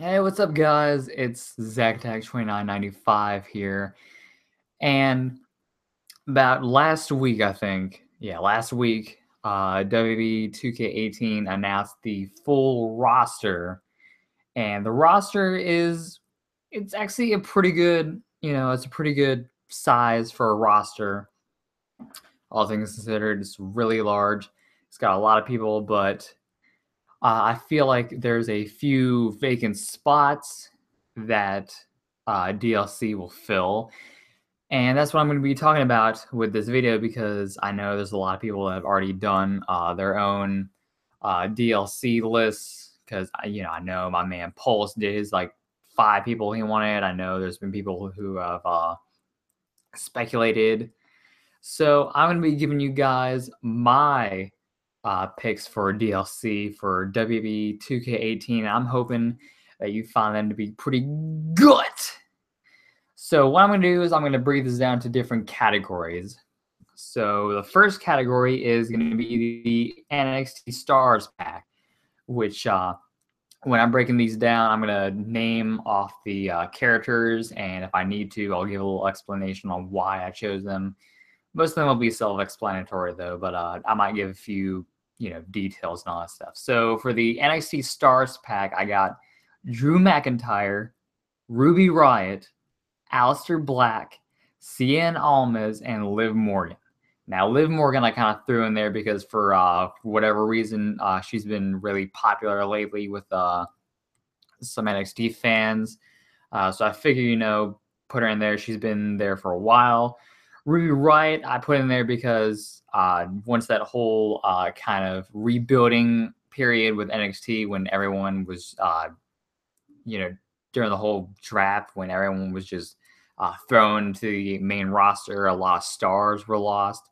Hey, what's up, guys? It's ZachTag2995 here. And about last week, I think, last week, WWE 2K18 announced the full roster. And the roster it's actually a pretty good, it's a pretty good size for a roster. All things considered, it's really large. It's got a lot of people, but I feel like there's a few vacant spots that DLC will fill. And that's what I'm going to be talking about with this video because I know there's a lot of people that have already done their own DLC lists. Because I know my man Pulse did his like 5 people he wanted. I know there's been people who have speculated. So I'm going to be giving you guys my picks for DLC for WWE 2K18. I'm hoping that you find them to be pretty good. So what I'm going to do is I'm going to break this down to different categories. So the first category is going to be the NXT Stars pack, which when I'm breaking these down, I'm going to name off the characters, and if I need to, I'll give a little explanation on why I chose them. Most of them will be self-explanatory, though, but I might give a few, details and all that stuff. So for the NXT Stars pack, I got Drew McIntyre, Ruby Riott, Aleister Black, Cien Almas, and Liv Morgan. Now, Liv Morgan I kind of threw in there because for whatever reason, she's been really popular lately with some NXT fans. So I figure, put her in there. She's been there for a while. Ruby Riott, I put in there because once that whole kind of rebuilding period with NXT, when everyone was, during the whole draft, when everyone was just thrown to the main roster, a lot of stars were lost.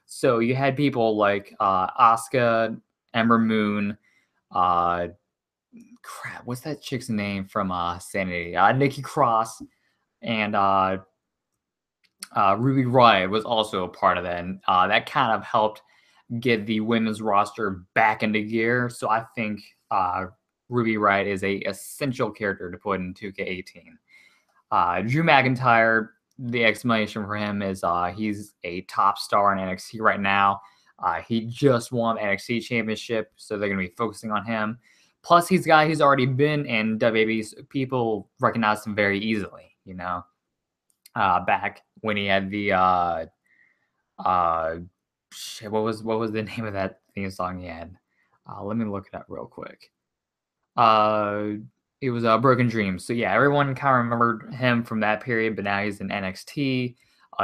So you had people like Asuka, Ember Moon, what's that chick's name from Sanity? Nikki Cross, and Ruby Riott was also a part of that, and that kind of helped get the women's roster back into gear. So I think Ruby Riott is a essential character to put in 2K18. Drew McIntyre, the explanation for him is he's a top star in NXT right now. He just won the NXT Championship, so they're going to be focusing on him. Plus, he's a guy who's already been in WWE, so people recognize him very easily, back when he had the what was the name of that theme song he had? Let me look it up real quick. It was Broken Dreams. So yeah, everyone kind of remembered him from that period, but now he's in NXT.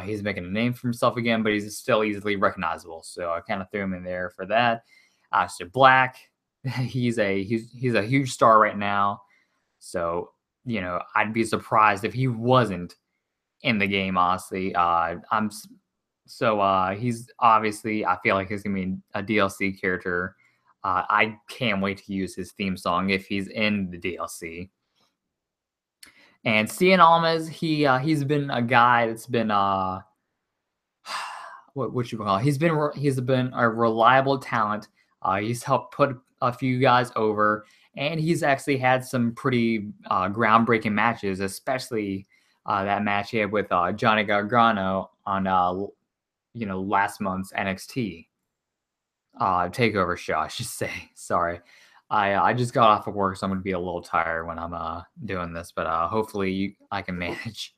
He's making a name for himself again, but he's still easily recognizable. So I kind of threw him in there for that. So Black, he's a huge star right now. So I'd be surprised if he wasn't in the game. Honestly, he's obviously, I feel like he's gonna be a DLC character. I can't wait to use his theme song if he's in the DLC. And Cien Almas, he's been a guy that's been what you call it? He's been a reliable talent. He's helped put a few guys over, and he's actually had some pretty groundbreaking matches, especially that match he had with Johnny Gargano on last month's NXT takeover show, I should say. Sorry. I just got off of work, so I'm going to be a little tired when I'm doing this, but hopefully I can manage.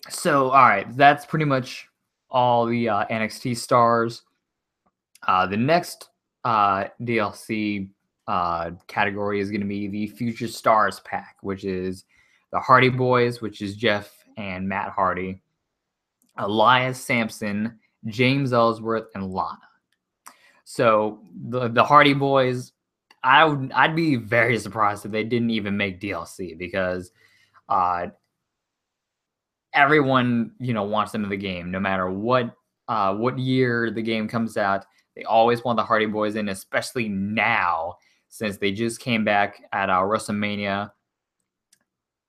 So, all right, that's pretty much all the NXT stars. The next DLC category is going to be the Future Stars pack, which is the Hardy Boys, which is Jeff and Matt Hardy, Elias Sampson, James Ellsworth, and Lana. So the Hardy Boys, I'd be very surprised if they didn't even make DLC because everyone wants them in the game, no matter what year the game comes out. They always want the Hardy Boys in, especially now since they just came back at WrestleMania.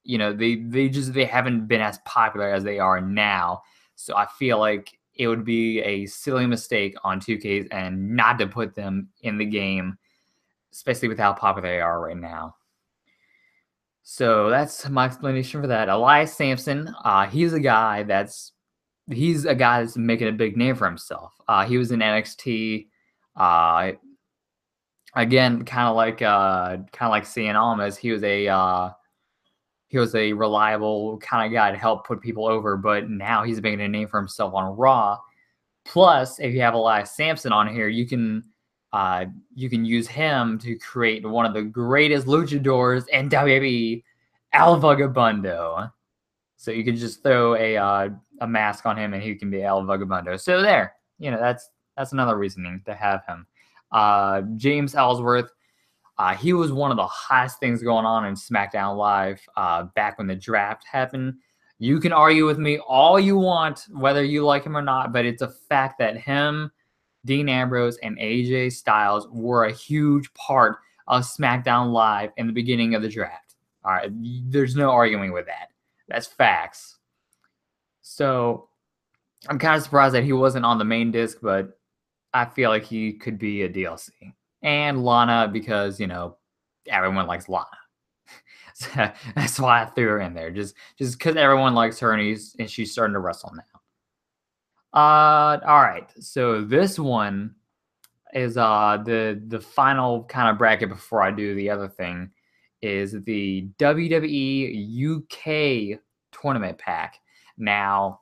They haven't been as popular as they are now. So I feel like it would be a silly mistake on 2K's and not to put them in the game. especially with how popular they are right now. So that's my explanation for that. Elias Sampson, he's a guy that's making a big name for himself. He was in NXT. Uh, Again, kind of like Cien Almas. He was a reliable kind of guy to help put people over, but now he's making a name for himself on Raw. Plus, if you have Elias Sampson on here, you can use him to create one of the greatest luchadors in WWE, El Vagabundo. So you can just throw a mask on him, and he can be El Vagabundo. So there, that's another reasoning to have him. James Ellsworth, he was one of the hottest things going on in SmackDown Live back when the draft happened. You can argue with me all you want, whether you like him or not, but it's a fact that him, Dean Ambrose, and AJ Styles were a huge part of SmackDown Live in the beginning of the draft. All right, there's no arguing with that. That's facts. So I'm kind of surprised that he wasn't on the main disc, but I feel like he could be a DLC. And Lana, because, everyone likes Lana. So that's why I threw her in there, just because everyone likes her, and she's starting to wrestle now. All right. So this one is the final kind of bracket before I do the other thing is the WWE UK tournament pack. Now,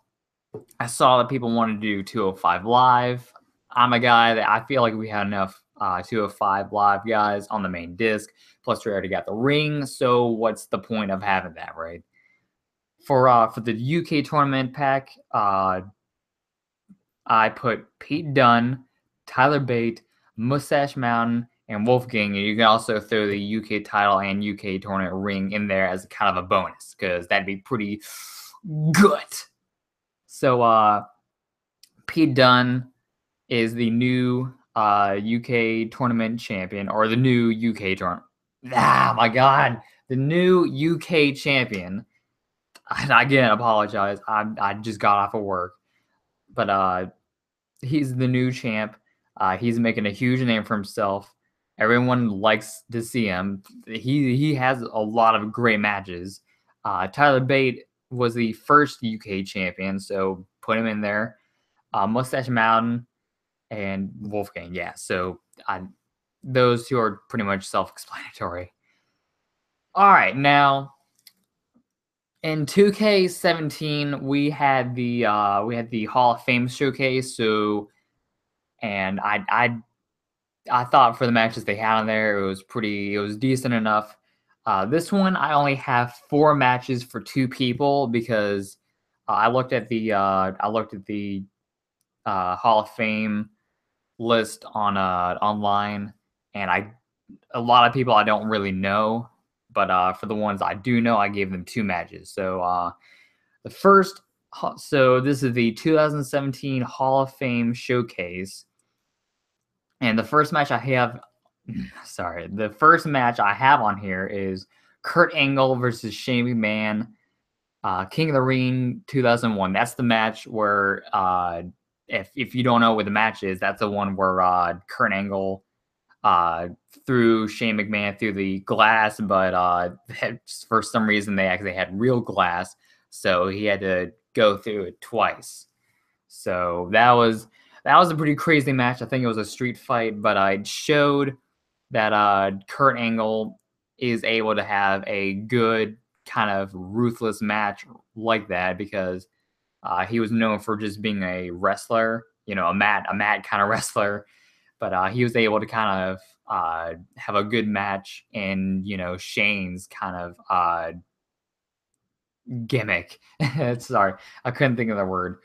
I saw that people wanted to do 205 Live. I'm a guy that I feel like we had enough 205 Live guys on the main disc. Plus, we already got the ring. So, what's the point of having that, right? For the UK tournament pack, I put Pete Dunne, Tyler Bate, Mustache Mountain, and Wolfgang. And you can also throw the UK title and UK tournament ring in there as kind of a bonus because that'd be pretty good. So, Pete Dunne is the new UK tournament champion, or the new UK tournament. Ah, my God. The new UK champion. And again, apologize. I just got off of work. But he's the new champ. He's making a huge name for himself. Everyone likes to see him. He has a lot of great matches. Tyler Bate was the first UK champion, so put him in there. Mustache Mountain and Wolfgang, yeah. So those two are pretty much self-explanatory. All right, now in 2K17 we had the Hall of Fame showcase. So, and I thought for the matches they had on there, it was decent enough. This one I only have 4 matches for 2 people because I looked at the Hall of Fame list on online, and a lot of people I don't really know, but for the ones I do know, I gave them 2 matches. So this is the 2017 Hall of Fame showcase, and the first match I have on here is Kurt Angle versus Shane McMahon, King of the Ring 2001. That's the match where if you don't know what the match is, that's the one where Kurt Angle threw Shane McMahon through the glass, but for some reason they actually had real glass, so he had to go through it twice. So that was a pretty crazy match. I think it was a street fight, but it showed that Kurt Angle is able to have a good kind of ruthless match like that because he was known for just being a wrestler, a mad kind of wrestler. But he was able to kind of have a good match in, Shane's kind of gimmick. Sorry, I couldn't think of the word.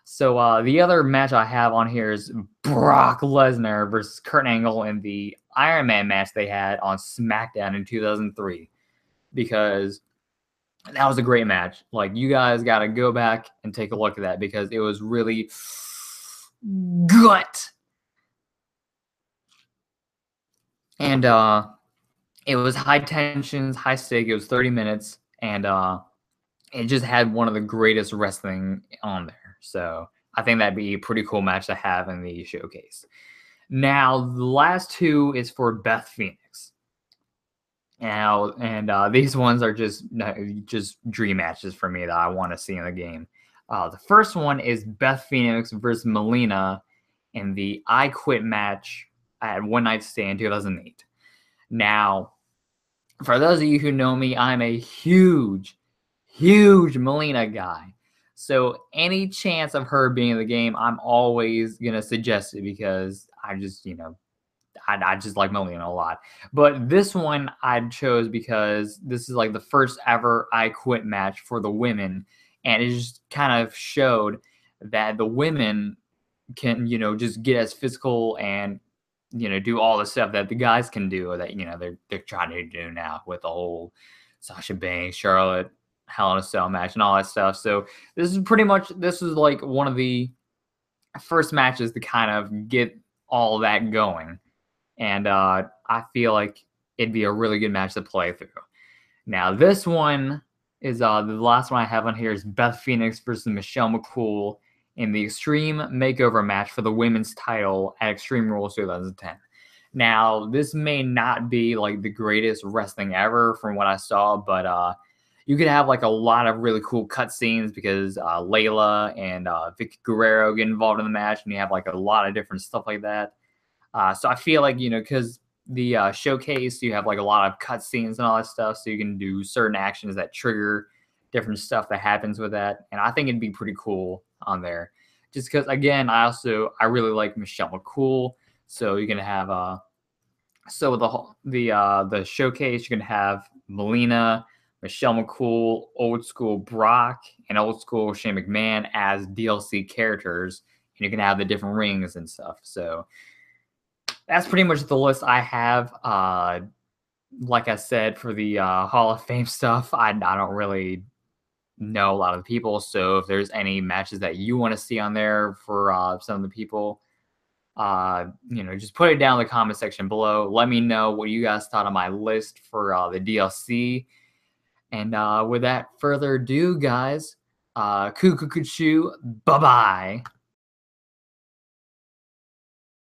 So the other match I have on here is Brock Lesnar versus Kurt Angle in the Iron Man match they had on SmackDown in 2003, because that was a great match. Like, you guys got to go back and take a look at that because it was really good. And it was high tensions, high stake. It was 30 minutes, and it just had one of the greatest wrestling on there. So I think that'd be a pretty cool match to have in the showcase. Now, the last two is for Beth Phoenix. Now, and these ones are just dream matches for me that I want to see in the game. The first one is Beth Phoenix versus Melina in the I Quit match at One Night Stand 2008. Now, for those of you who know me, I'm a huge Melina guy. So any chance of her being in the game, I'm always gonna suggest it because I just, I just like Melina a lot. But this one I chose because this is like the first ever I Quit match for the women, and it just kind of showed that the women can, just get as physical and do all the stuff that the guys can do, or that they're trying to do now with the whole Sasha Banks, Charlotte, Hell in a Cell match and all that stuff. So this is like one of the first matches to kind of get all that going, and I feel like it'd be a really good match to play through. Now this one is the last one I have on here is Beth Phoenix versus Michelle McCool in the Extreme Makeover match for the women's title at Extreme Rules 2010. Now, this may not be like the greatest wrestling ever from what I saw, but you could have like a lot of really cool cutscenes because Layla and Vicky Guerrero get involved in the match, and you have like a lot of different stuff like that. So I feel like, because the showcase, you have like a lot of cutscenes and all that stuff, so you can do certain actions that trigger different stuff that happens with that, and I think it'd be pretty cool on there. Just because, again, I really like Michelle McCool, so you're gonna have so the showcase, you're gonna have Melina, Michelle McCool, Old School Brock, and Old School Shane McMahon as DLC characters, and you can have the different rings and stuff. So that's pretty much the list I have. Like I said, for the Hall of Fame stuff, I don't really know a lot of the people. So if there's any matches that you want to see on there for some of the people, just put it down in the comment section below. Let me know what you guys thought of my list for the DLC. And without further ado, guys, bye-bye.